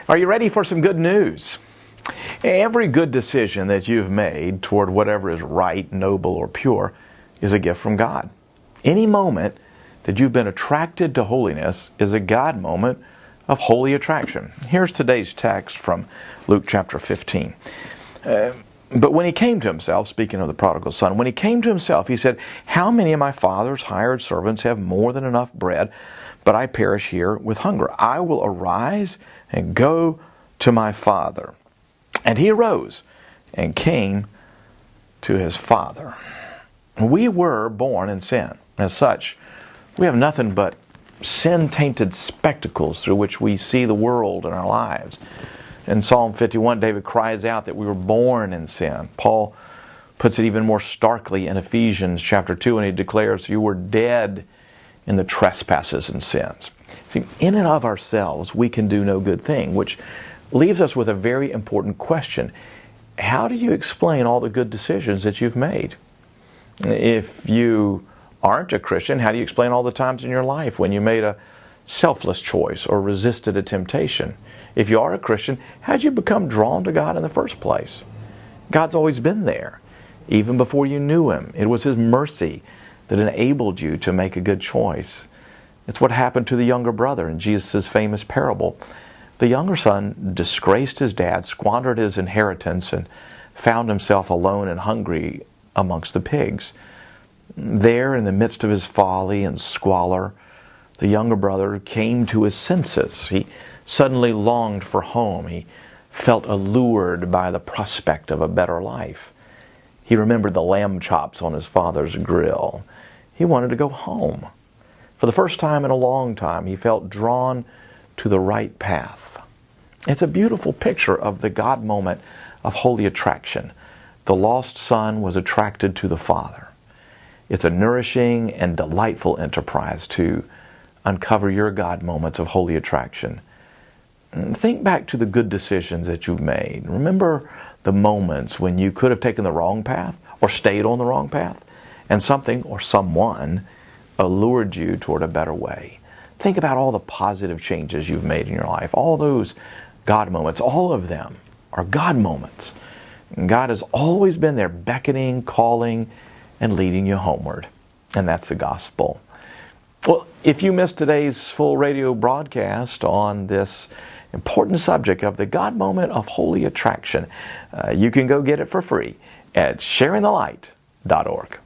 Are you ready for some good news? Every good decision that you've made toward whatever is right, noble, or pure is a gift from God. Any moment that you've been attracted to holiness is a God moment of holy attraction. Here's today's text from Luke chapter 15. But when he came to himself, speaking of the prodigal son, when he came to himself, he said, "How many of my father's hired servants have more than enough bread, but I perish here with hunger? I will arise and go to my father." And he arose and came to his father. We were born in sin. As such, we have nothing but sin-tainted spectacles through which we see the world and our lives. In Psalm 51, David cries out that we were born in sin. Paul puts it even more starkly in Ephesians chapter 2, and he declares, "You were dead in the trespasses and sins." See, in and of ourselves, we can do no good thing, which leaves us with a very important question. How do you explain all the good decisions that you've made? If you aren't a Christian, how do you explain all the times in your life when you made a selfless choice or resisted a temptation? If you are a Christian, how did you become drawn to God in the first place? God's always been there, even before you knew Him. It was His mercy that enabled you to make a good choice. It's what happened to the younger brother in Jesus' famous parable. The younger son disgraced his dad, squandered his inheritance, and found himself alone and hungry amongst the pigs. There, in the midst of his folly and squalor, the younger brother came to his senses. He suddenly longed for home. He felt allured by the prospect of a better life. He remembered the lamb chops on his father's grill. He wanted to go home. For the first time in a long time, he felt drawn to the right path. It's a beautiful picture of the God moment of holy attraction. The lost son was attracted to the Father. It's a nourishing and delightful enterprise to uncover your God moments of holy attraction. Think back to the good decisions that you've made. Remember the moments when you could have taken the wrong path or stayed on the wrong path, and something or someone allured you toward a better way. Think about all the positive changes you've made in your life. All those God moments, all of them are God moments. And God has always been there beckoning, calling, and leading you homeward. And that's the gospel. Well, if you missed today's full radio broadcast on this important subject of the God moment of holy attraction, you can go get it for free at sharingthelight.org.